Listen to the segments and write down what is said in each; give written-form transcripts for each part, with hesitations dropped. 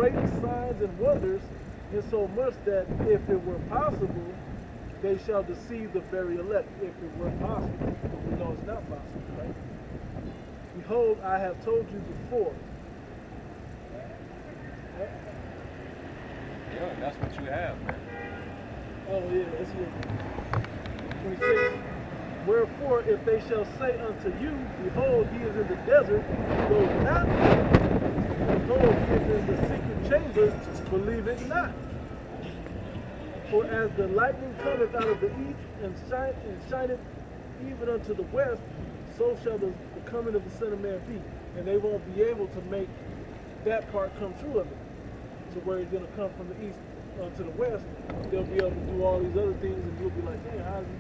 great signs and wonders, insomuch that if it were possible, they shall deceive the very elect, if it were possible. But we know it's not possible, right? Behold, I have told you before. Yeah, that's what you have, man. Oh yeah, that's it. 26. Wherefore, if they shall say unto you, behold, he is in the desert, go not. Behold, he is in the secret chambers, believe it not. For as the lightning cometh out of the east and shineth even unto the west, so shall the coming of the Son of Man be. And they won't be able to make that part come true of it. To where he's going to come from the east to the west, they'll be able to do all these other things, and you'll be like, hey, how's he?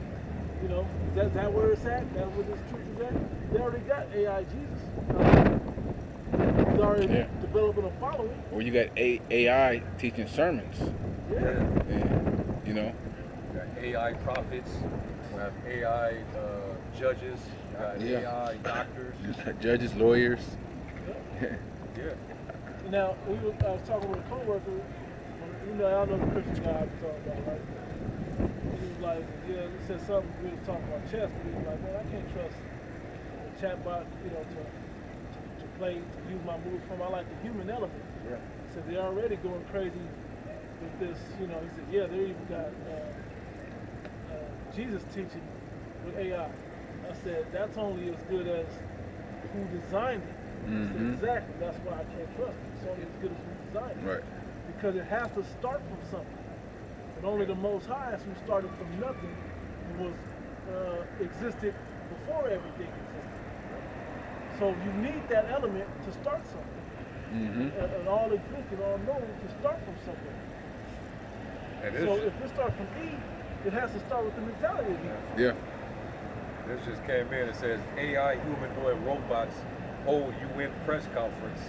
You know, is that where it's at? That's where this truth is at? They already got AI Jesus. He's already developing a following. Or you got AI teaching sermons. Yeah. And, you know. You got AI prophets. We have AI judges. You got AI doctors. Judges, lawyers. Yeah. Now, I was talking with a coworker. You know, I know the Christian guy I was talking about, right? He was like, yeah, he said something, we was talking about chess, but he was like, man, I can't trust the chatbot, you know, to play, to use my moves from. I like the human element. Yeah. He said they're already going crazy with this, you know. He said, yeah, they even got Jesus teaching with AI. I said, that's only as good as who designed it. I said, exactly, that's why I can't trust it. It's only as good as who designed it. Right. Because it has to start from something. And only the Most High, who started from nothing, and was existed before everything existed. So you need that element to start something. And all existing, all knowing to start from something. So if it starts from E, it has to start with the mentality of E. Yeah. This just came in. It says AI humanoid robots hold UN press conference.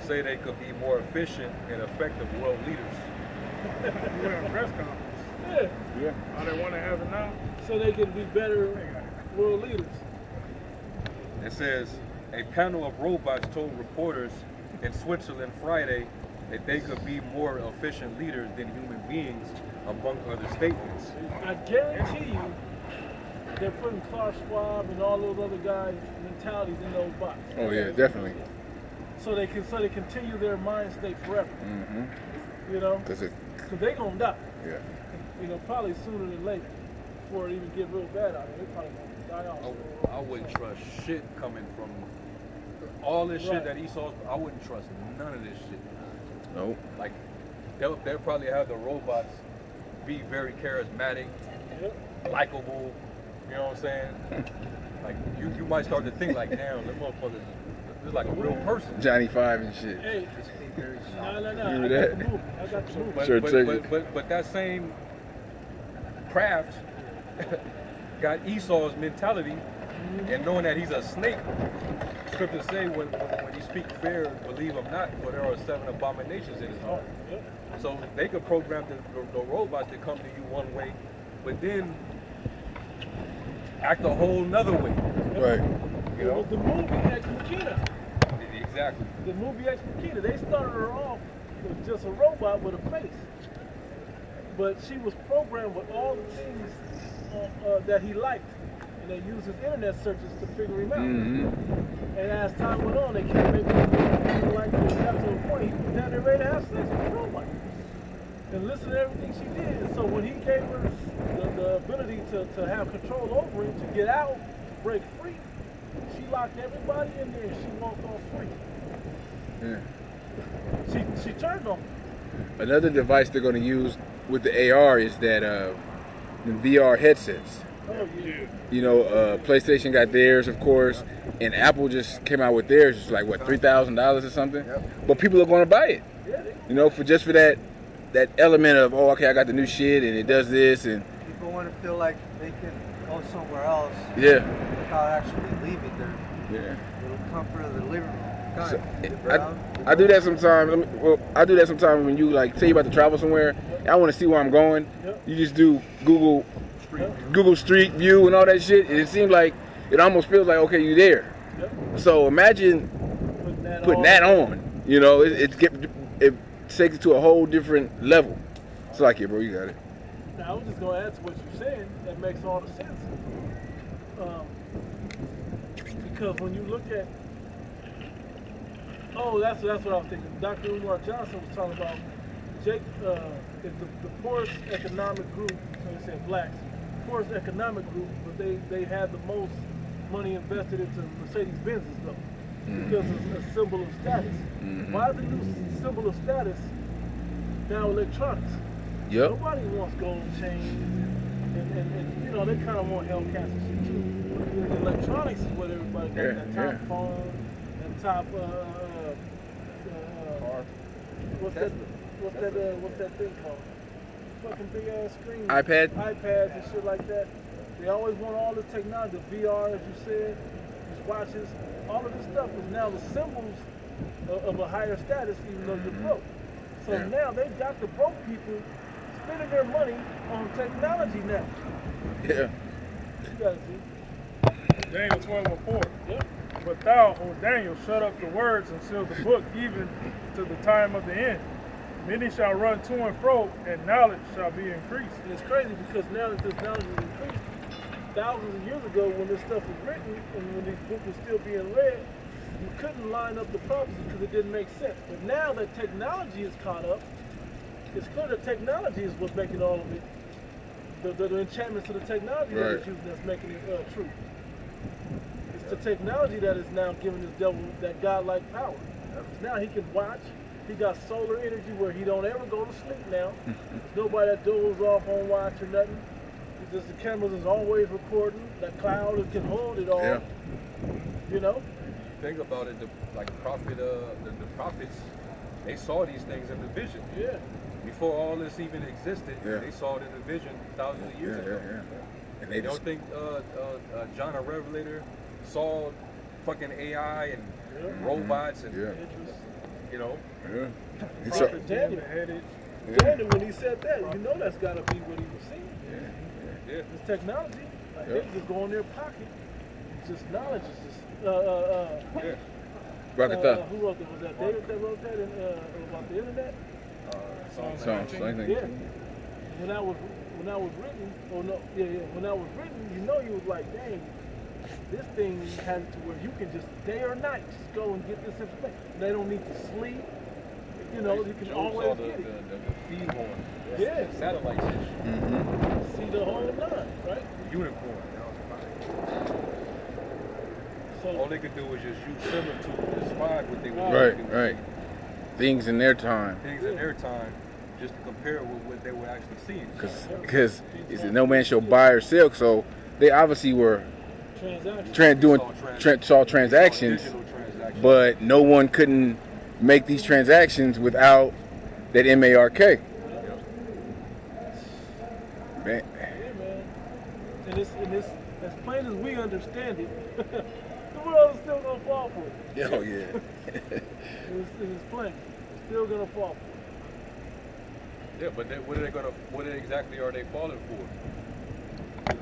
Say they could be more efficient and effective world leaders. UN press conference. Yeah. Oh, they want to have it now? So they can be better world leaders. It says a panel of robots told reporters in Switzerland Friday that they could be more efficient leaders than human beings, among other statements. I guarantee you, they're putting Klaus Schwab and all those other guys' mentalities in those bots. Oh yeah, definitely. So they continue their mind state forever. You know, because they're gonna die. Yeah. You know, probably sooner than later, before it even get real bad out there. They probably gonna die off. I wouldn't trust shit coming from all this shit that Esau's. I wouldn't trust none of this shit. Nope. Like they'll probably have the robots be very charismatic, likable. You know what I'm saying? Like you might start to think like, damn, them motherfuckers is like a real person. Johnny Five and shit. Hey, no. Remember that? I got the movie. But that same craft got Esau's mentality, and knowing that he's a snake. Scriptures say when he speaks fair, believe him not, for there are 7 abominations in his heart. So they could program the robots to come to you one way, but then act a whole nother way. Right. You know? The movie Ex Machina. Exactly. The movie Ex Machina, they started her off with just a robot with a face. But she was programmed with all the things that he liked. And they used his internet searches to figure him out. And as time went on, they kept making him like it got to a point he was down there ready to have sex with the robot. And listen to everything she did. And so when he gave her the ability to have control over him, to get out, to break free, she locked everybody in there and she walked off free. Yeah. She turned on him. Another device they're going to use with the AR is that the VR headsets. Oh, yeah. You know, PlayStation got theirs, of course, and Apple just came out with theirs. It's like, what, $3,000 or something? But people are going to buy it. You know, for that element of, oh, okay, I got the new shit, and it does this, and people want to feel like they can go somewhere else. Yeah. Without actually leaving their little comfort of the living room. So, I do that sometimes. I do that sometimes when you like say you about to travel somewhere. I want to see where I'm going. You just do Google Street View and all that shit, and it seems like it almost feels like, okay, you're there. So imagine putting that on. You know, takes it to a whole different level. It's like, yeah, bro, you got it. Now, I was just going to add to what you're saying. That makes all the sense. Because when you look at, that's what I was thinking. Dr. Umar Johnson was talking about Jake is the poorest economic group. So he said blacks, poorest economic group, but they had the most money invested into Mercedes Benzes though, because it's a symbol of status. Why is the new symbol of status now electronics? Yep. Nobody wants gold chains, and you know they kind of want Hellcats and shit too. Electronics is what everybody got. That top phone, that top what's that thing called? Fucking big ass screen. iPads and shit like that. They always want all this technology, the VR, as you said, these watches. All of this stuff is now the symbols of a higher status, even though you're broke. So now they've got the broke people spending their money on technology now. Yeah. You gotta see. Daniel 12:4. Yep. But thou, O Daniel, shut up the words and seal the book, even to the time of the end. Many shall run to and fro, and knowledge shall be increased. And it's crazy because now that this knowledge is increased, thousands of years ago when this stuff was written and when these books were still being read, you couldn't line up the prophecy because it didn't make sense. But now that technology is caught up, it's clear that technology is what's making all of it, the enchantments of the technology that it's using that's making it true. It's the technology that is now giving this devil that godlike power. Now he can watch. He got solar energy where he don't ever go to sleep now. There's nobody that dozes off on watch or nothing. It's just the cameras is always recording. That cloud can hold it all. Yeah. You know? Think about it, the prophets, they saw these things in the vision. Yeah. Before all this even existed, they saw it in the vision thousands of years ago. And They don't think John the Revelator saw fucking AI and robots and you know. Prophet Daniel had it. Daniel, when he said that, you know that's got to be what he was seeing. It's technology. Like they just go in their pocket. It's just knowledge. It's just who wrote that? Was that David that wrote that about the internet? Yeah. When that was written, when that was written, you know, you was like, dang, this thing has it to where you can just day or night just go and get this information. They don't need to sleep. You know, you can always get it. The feed horn. Yeah. Satellite dish. See the whole nine, right? Unicorn. So all they could do was just use similar to describe what they were doing. Right. Things in their time. Things in their time, just to compare with what they were actually seeing. Because no man shall buy or sell, so they obviously were saw transactions, but no one couldn't make these transactions without that MARK. Man. Yeah, man. And it's as plain as we understand it. The world is still gonna fall for it. Oh yeah. It's plain. It's still gonna fall for it. Yeah, but what exactly are they falling for?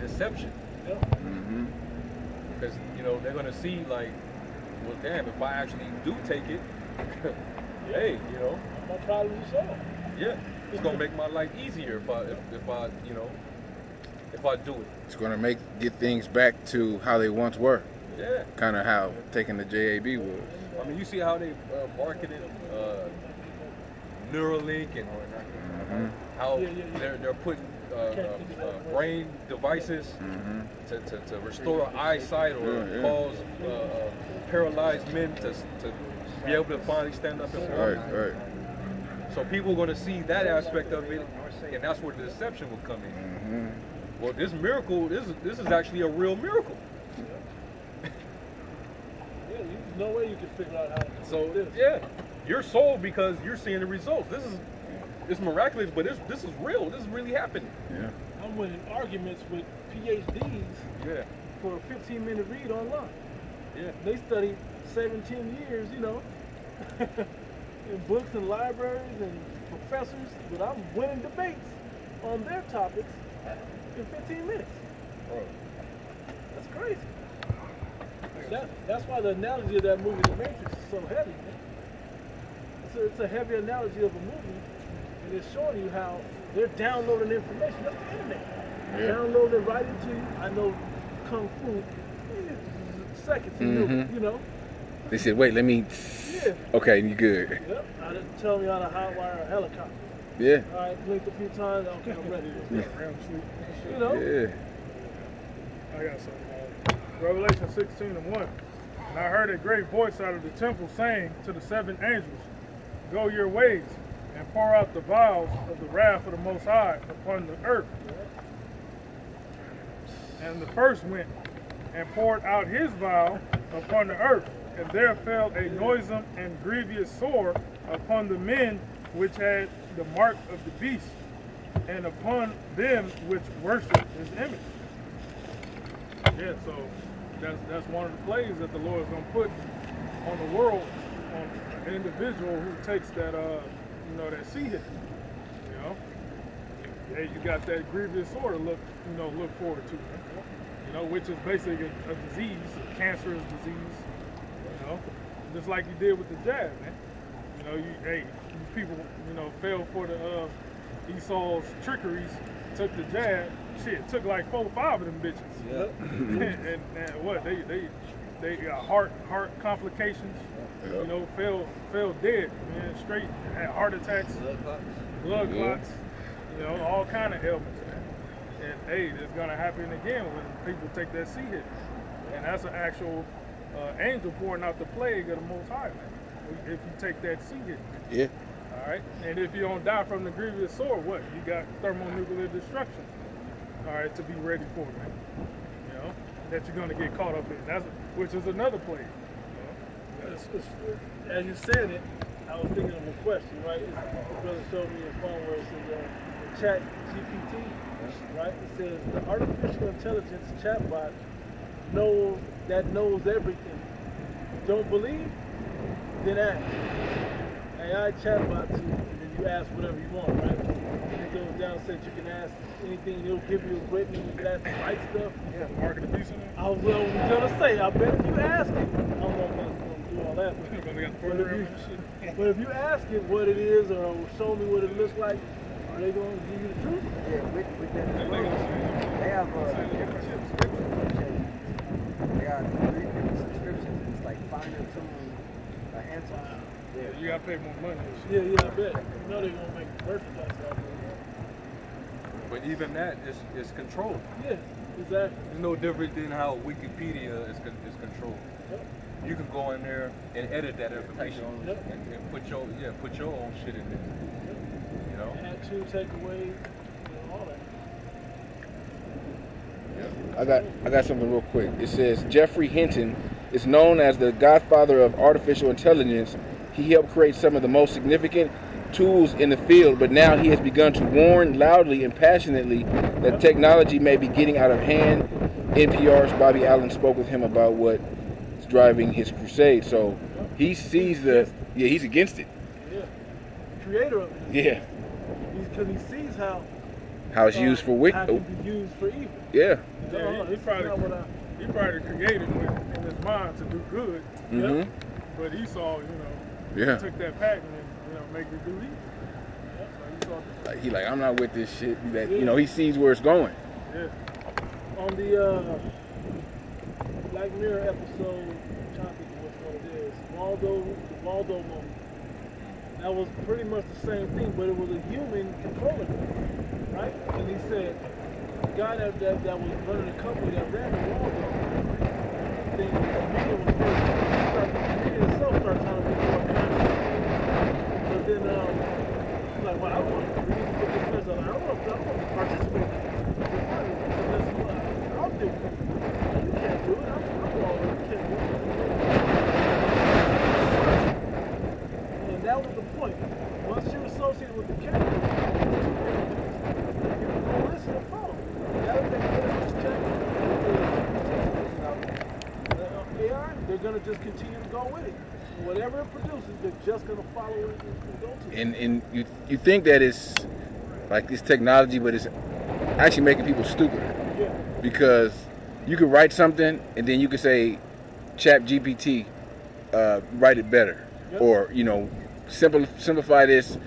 The deception. Yeah. Because, you know, they're gonna see like, well, damn, if I actually do take it, hey, you know, my problem is solved. Yeah, it's gonna make my life easier if I do it. It's gonna get things back to how they once were. Yeah. Kind of how taking the JAB was. I mean, you see how they marketed Neuralink and how they're putting brain devices to restore eyesight or cause paralyzed men to be able to finally stand up and walk. Right. So people are going to see that aspect of it, and that's where the deception will come in. Well, this miracle, this is actually a real miracle. There's no way you can figure out how to do this. Yeah, you're sold because you're seeing the results. It's miraculous, but this is real. This is really happening. Yeah. I'm winning arguments with PhDs for a 15-minute read online. Yeah. They studied 17 years, you know, in books and libraries and professors, but I'm winning debates on their topics in 15 minutes. Right. That's crazy. That's why the analogy of that movie, The Matrix, is so heavy, man. it's a heavy analogy of a movie, and it's showing you how they're downloading information. That's the internet. Yeah. Downloading right into you. I know kung fu, seconds, you know. They said, wait, let me. Yeah. Okay, you good. Yep. I didn't tell me how to hotwire a helicopter. Yeah. All right, blinked a few times. Okay, I'm ready. REM sleep. You know. Yeah. I got something. Revelation 16:1. And I heard a great voice out of the temple saying to the 7 angels, go your ways and pour out the vials of the wrath of the Most High upon the earth. And the first went and poured out his vial upon the earth, and there fell a noisome and grievous sore upon the men which had the mark of the beast, and upon them which worship his image. Yeah, so that's one of the plays that the Lord is going to put on the world, on an individual who takes that, that seed hit. You know, yeah, you got that grievous sore to look forward to. You know, which is basically a disease, a cancerous disease. You know, just like you did with the jab, man. You know, these people, fell for the Esau's trickeries, took the jab. Shit, took like 4 or 5 of them bitches. Yep. and what they got heart complications. Yep. You know, fell dead, man. Straight had heart attacks, blood clots. You know, all kind of ailments, man. And hey, it's gonna happen again when people take that seed hit, and that's an actual angel pouring out the plague of the Most High, man. If you take that seed hit. Yeah. All right, and if you don't die from the grievous sore, what? You got thermonuclear destruction. All right, to be ready for, man. You know, that you're gonna get caught up in. Which is another plague. You know? As you said it, I was thinking of a question, right? The brother showed me a phone where it says chat GPT, right? It says the artificial intelligence chatbot knows everything. Don't believe? Then ask. AI chatbot to, and then you ask whatever you want, right? And it goes down and says you can ask anything, he'll give you a written, you can ask the right stuff. Yeah, market abuse in there. I was gonna say, I bet if you ask it, I don't know if I'm gonna do all that, but if you ask it what it is or show me what it looks like, are they gonna give you the truth? Yeah, with that as well. They have different subscriptions. They got 3 different subscriptions. It's like finer tuned answers. Yeah, you gotta pay more money. Yeah, I bet. You know they're gonna make merchandise out of it. But even that is controlled. Yeah, exactly. It's no different than how Wikipedia is controlled. Yep. You can go in there and edit that information Yep. and put your own shit in there. Yep. You know? Add to, take away, all that. I got something real quick. It says Jeffrey Hinton is known as the godfather of artificial intelligence. He helped create some of the most significant tools in the field, but now he has begun to warn loudly and passionately that technology may be getting out of hand. NPR's Bobby Allen spoke with him about what's driving his crusade. So he sees he's against it. Yeah. Creator of it. Yeah. Because he sees how How it's used for how it can be used for evil. Yeah. Yeah, he probably created it in his mind to do good. Mm-hmm. Yep. But Esau, took that pack and make it do evil. Yep. He I'm not with this shit. That he sees where it's going. Yeah. On the Black Mirror episode, I'm trying to think of which one it is, the Waldo moment. That was pretty much the same thing, but it was a human controlling it, right? And he said, the guy that was running the company that ran the Waldo thing, the media was the media itself started trying to be more conscious. But then, he's like, well, I want to put this message out. I want to participate in this. I'll do it. You can't do it. I'm all over. You can't do it. And that was the point. Once you're associated with the character, you don't listen to follow. The other thing is check AI, they're going to just continue to go with it. Whatever it produces, they're just going to follow it and go to it. And you think that it's like this technology, but it's actually making people stupider. Yeah. Because you could write something and then you could say, Chat GPT, write it better. Yep. Or, simplify this